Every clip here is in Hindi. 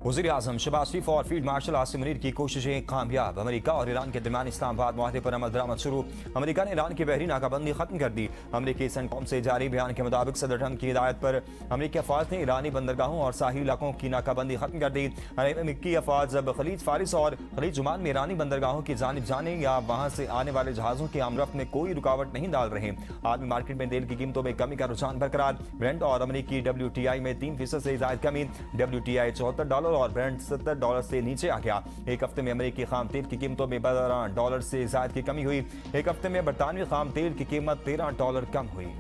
वज़ीर आज़म शहबाज शरीफ और फील्ड मार्शल आसिम मुनीर की कोशिशें कामयाब। अमेरिका और ईरान के दरमियान इस्लामाबाद मुआहदे पर अमल दरामद शुरू। अमेरिका ने ईरान की बहरी नाकाबंदी खत्म कर दी। अमेरिकी सेंटकॉम से जारी बयान के मुताबिक सदर ट्रंप की हिदायत पर अमेरिकी अफवाज ने ईरानी बंदरगाहों और साहिल इलाकों की नाकाबंदी खत्म कर दी। अमेरिकी अफवाज अब खलीज फारिस और खलीज ओमान में ईरानी बंदरगाहों की जानिब जाने या वहां से आने वाले जहाजों की आमरफ्त में कोई रुकावट नहीं डाल रहे। आलमी मार्केट में तेल की कीमतों में कमी का रुझान बरकरार। ब्रेंट और अमेरिकी WTI में 3% से ज्यादा कमी। WTI $74 और ब्रेंट $70 से नीचे आ गया। एक हफ्ते में अमेरिकी खाम तेल की कीमतों में $12 से ज्यादा की कमी हुई। एक हफ्ते में बरतानवी खाम तेल की कीमत $13 कम हुई।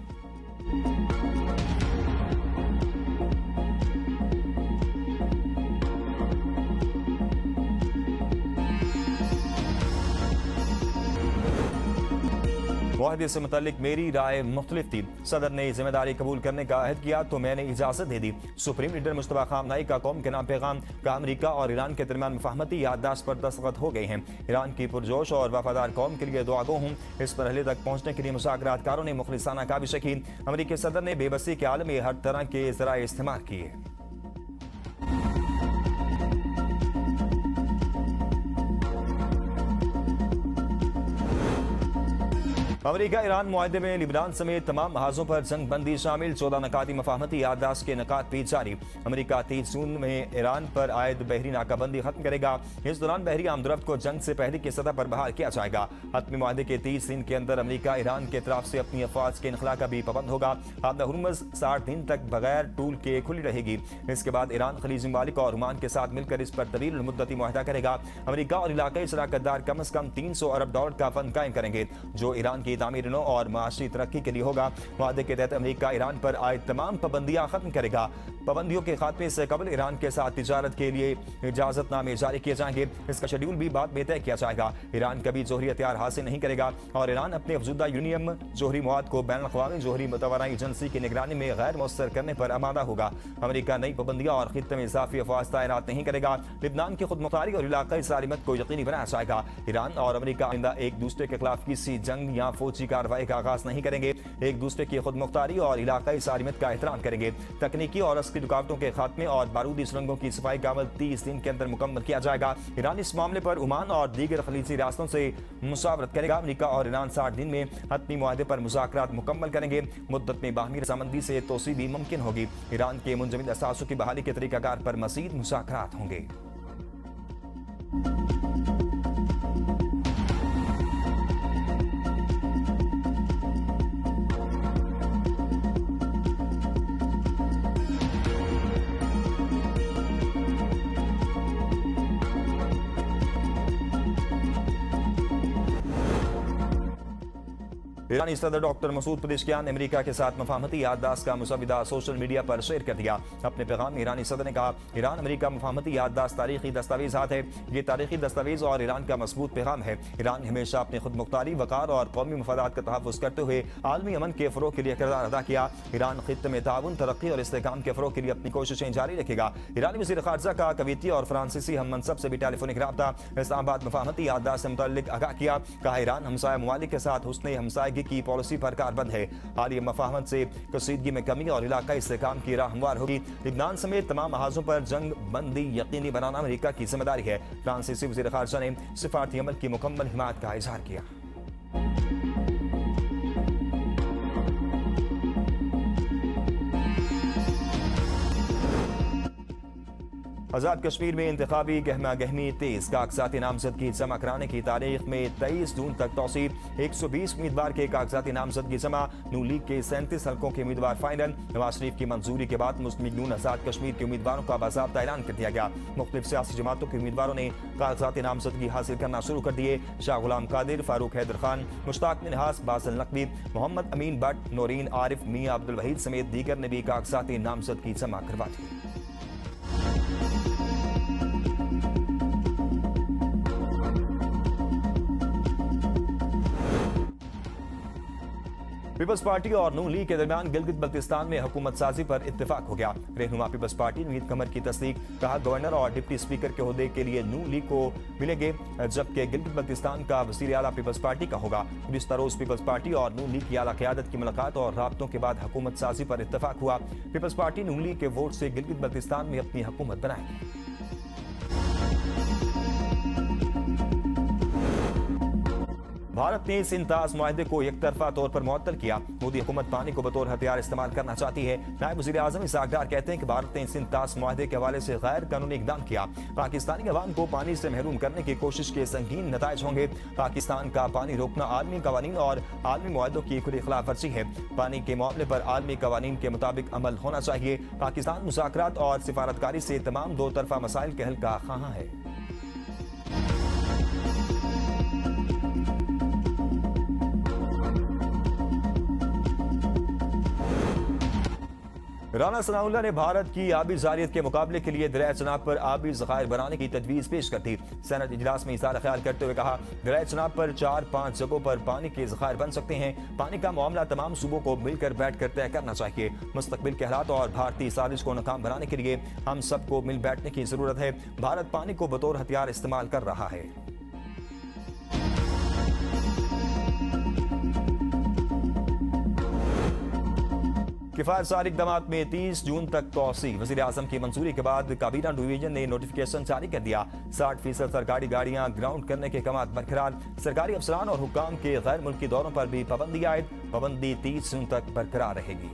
मुआहदे से मुतालिक मेरी राय मुख्तलिफ थी। सदर ने जिम्मेदारी कबूल करने का अहद किया तो मैंने इजाजत दे दी। सुप्रीम लीडर मुस्तफा खामनाई का कौम के नाम पैगाम का अमेरिका और ईरान के दरमियान मुफाहमती याददाश्त पर दस्तखत हो गए हैं। ईरान की पुरजोश और वफादार कौम के लिए दुआगो हूँ। इस मरहले तक पहुंचने के लिए मुज़ाकरातकारों ने मुखलिसाना काविश की। अमेरिकी सदर ने बेबसी के आलम में हर तरह के ज़राए इस्तेमाल किए। अमेरिका ईरान मुआहदे में लिबनान समेत तमाम महाजों पर जंग बंदी शामिल 14 नकाती मफाहमती याददाश्त के नकात भी जारी। अमेरिका 30 जून में ईरान पर आयद बहरी नाकाबंदी खत्म करेगा। इस दौरान बहरी आमदरफ्त को जंग से पहले की सतह पर बहाल किया जाएगा। हतमी मुआहदे के 30 दिन के अंदर अमेरिका ईरान के तरफ से अपनी अफवाज के इनखला का भी पाबंद होगा। हुर्मुज़ 60 दिन तक बगैर टूल के खुली रहेगी। इसके बाद ईरान खलीजी ममालिक और ओमान के साथ मिलकर इस पर तवील मुद्दती मुआहदा करेगा। अमेरिका और इलाकाई शराकतदार कम अज कम $300 अरब का फंड कायम करेंगे जो ईरान की तामीरों और माशी तरक्की के लिए होगा। वादे के तहत अमेरिका ईरान पर आए तमाम पाबंदियां खत्म करेगा। पाबंदियों के खात्मे से कबल ईरान के साथ तिजारत के लिए इजाजतनामे जारी किए जाएंगे। इसका शेड्यूल भी बाद में तय किया जाएगा। ईरान कभी जोहरी हथियार हासिल नहीं करेगा और ईरान अपने अफजुदा यूरेनियम जोहरी मवाद को बैन अवी जोहरी मुतवरा एजेंसी की निगरानी में गैर मौसर करने पर आमादा होगा। अमेरिका नई पाबंदियां और खित्ते में इजाफी अफवाज तैनात नहीं करेगा। लिबनान की खुदमुख्तारी और इलाकाई सलामत को यकीनी बनाया जाएगा। ईरान और अमेरिका आइंदा एक दूसरे के खिलाफ किसी जंग या फौजी कार्रवाई का आगाज नहीं करेंगे। एक दूसरे की खुदमुख्तारी और इलाकाई सलामत का एहतराम करेंगे। तकनीकी और अस्करी रुकावटों के खात्मे और बारूदी सुरंगों की सफाई का अमल 30 दिन के अंदर मुकम्मल किया जाएगा। ईरान इस मामले पर ओमान और दीगर खलीजी रियासतों से मुशावरत करेगा। अमेरिका और ईरान 60 दिन में हतमी मुआहदे पर मुज़ाकरात मुकम्मल करेंगे। मुद्दत में बाहमी रजामंदी से तोसी भी मुमकिन होगी। ईरान के मुंजमद असासों की बहाली के तरीकाकार पर मज़ीद मुज़ाकरात होंगे। ईरानी सदर डॉक्टर मसूद पेज़ेश्कियान ने अमेरिका के साथ मुफाहमती याददाश्त का मुसविदा सोशल मीडिया पर शेयर कर दिया। अपने पैगाम में ईरानी सदर ने कहा, ईरान अमेरिका मुफाहमती याददाश्त तारीखी दस्तावेज़ात है। ये तारीखी दस्तावेज़ और ईरान का मजबूत पैगाम है। ईरान हमेशा अपनी खुदमुख्तारी, वक़ार और कौमी मफादात का तहफ़्फ़ुज़ करते हुए आलमी अमन के फ़रोग़ के लिए किरदार अदा किया। ईरान खित्ते में ताउन, तरक्की और इस्तेहकाम के फ़रोग़ के लिए अपनी कोशिशें जारी रखेगा। ईरानी वज़ीर ख़ारजा का कवीती और फ्रांसीसी हम मनसब से भी टेलीफोनिक रब्ता इस्लामाबाद मुफाहमती याददाश्त से मुतल्लिक़ आगाह किया। कहा, ईरान हमसाया ममालिक के साथ हुस्न हमसायगी की पॉलिसी पर कारबंद है। हालिया मफाहमत से कशीदगी में कमी और इलाकाई इस्तेहकाम की राह हमवार होगी। लिबनान समेत तमाम महाजों पर जंग बंदी यकीनी बनाना अमेरिका की जिम्मेदारी है। फ्रांसीसी वज़ीर ख़ारजा ने सिफारती अमल की मुकम्मल हिमायत का इजहार किया। आज़ाद कश्मीर में इंतखाबी गहमा गहमी तेज। कागजाती नामजदगी जमा कराने की तारीख में 23 जून तक तौसील। 120 उम्मीदवार के कागजाती नामजदगी जमा। नून लीग के 37 हल्कों के उम्मीदवार फाइनल। नवाज शरीफ की मंजूरी के बाद मुस्लिम लीग नून आज़ाद कश्मीर के उम्मीदवारों का बाज़ाब्ता ऐलान कर दिया गया। मुख्तलिफ सियासी जमातों के उम्मीदवारों ने कागजाती नामजदगी हासिल करना शुरू कर दिए। शाह गुलाम कादिर, फारूक हैदर खान, मुश्ताक मिनहास, बासिल नकवी, मोहम्मद अमीन भट्ट, नौरीन आरिफ, मियां अब्दुल वहीद समेत दीगर ने भी कागजाती नामजदगी जमा करवा दी। पीपल्स पार्टी और नून लीग के दरमियान गिलगित बल्तिस्तान में हुकूमत साजी पर इत्तेफाक हो गया। रहनुमा पीपल्स पार्टी नवीद कमर की तस्दीक। कहा, गवर्नर और डिप्टी स्पीकर के ओहदे के लिए नून लीग को मिलेंगे, जबकि गिलगित बल्तिस्तान का वज़ीर आला पीपल्स पार्टी का होगा। गुज़िश्ता रोज पीपल्स पार्टी और नून लीग की आला क़यादत की मुलाकात और राब्तों के बाद हुकूमत साजी पर इत्तेफाक हुआ। पीपल्स पार्टी नून लीग के वोट से गिलगित बल्तिस्तान में अपनी हुकूमत बनाएगी। भारत ने सिंतास मुआहदे को एक तरफा तौर पर मुअत्तल किया। मोदी हुकूमत पानी को बतौर हथियार इस्तेमाल करना चाहती है। नायब वज़ीर आज़म इसहाक डार कहते हैं कि भारत ने सिंतास मुआहदे के हवाले से गैर कानूनी इक़दाम किया। पाकिस्तानी अवाम को पानी से महरूम करने की कोशिश के संगीन नताइज होंगे। पाकिस्तान का पानी रोकना आलमी कवानीन और आलमी मुआहदों की खुली खिलाफ वर्जी है। पानी के मामले पर आलमी कवानीन के मुताबिक अमल होना चाहिए। पाकिस्तान मुज़ाकरात और सिफारतकारी से तमाम दो तरफा मसाइल के हल का ख़्वाह है। राना सनाउल्लाह ने भारत की आबी ज़ारियत के मुकाबले के लिए दरिया चनाब पर आबी ज़खायर बनाने की तजवीज़ पेश कर दी। सेनेट इजलास में इज़हार ख्याल करते हुए कहा, दरिया चनाब पर 4-5 जगहों पर पानी के ज़खायर बन सकते हैं। पानी का मामला तमाम सूबों को मिलकर बैठ कर तय करना चाहिए। मुस्तकबिल के हालात और भारतीय साजिश को नाकाम बनाने के लिए हम सबको मिल बैठने की ज़रूरत है। भारत पानी को बतौर हथियार इस्तेमाल कर रहा है। किफ़ायत सारी इक़दामात में 30 जून तक तोसी। वज़ीर आज़म की मंजूरी के बाद काबीना डिवीजन ने नोटिफिकेशन जारी कर दिया। 60% सरकारी गाड़ियां ग्राउंड करने के कमात बरकरार। सरकारी अफसरान और हुक्काम के गैर मुल्की दौरों पर भी पाबंदी आयद। पाबंदी 30 जून तक बरकरार रहेगी।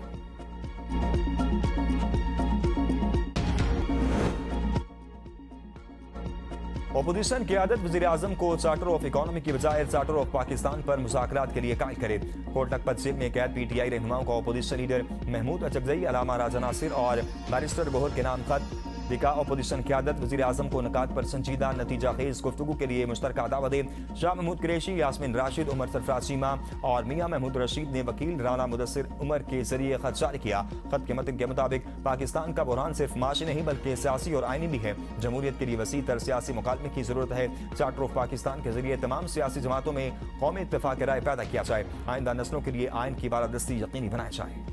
ओपोजिशन क़यादत वज़ीर आज़म को चार्टर ऑफ इकोनॉमी की बजाय चार्टर ऑफ पाकिस्तान पर मुज़ाकरात के लिए कायल करे। कोट लखपत जेल में कैद PTI रहनुमाओं का ओपोजिशन लीडर महमूद अचकज़ई, अलामा राजा नासिर और बैरिस्टर गोहर के नाम खत लिखा। ओपोजिशन क़यादत वज़ीर आज़म को नकात पर संजीदा नतीजा खेज गुफ्तगू के लिए मुश्तरका दावत दे। शाह महमूद कुरैशी, यास्मीन राशिद, उमर सरफराज चीमा और मियां महमूद रशीद ने वकील राना मुदस्सिर उमर के जरिए खत जारी किया। खत के मतन के मुताबिक पाकिस्तान का बुरहान सिर्फ माशी नहीं बल्कि सियासी और आइनी भी है। जमहूरियत के लिए वसी तर सियासी मुकालमे की जरूरत है। चार्टर ऑफ पाकिस्तान के जरिए तमाम सियासी जमातों में कौमी इत्तेफाक राय पैदा किया जाए। आइंदा नस्लों के लिए आइन की बालादस्ती यकीनी बनाई जाए।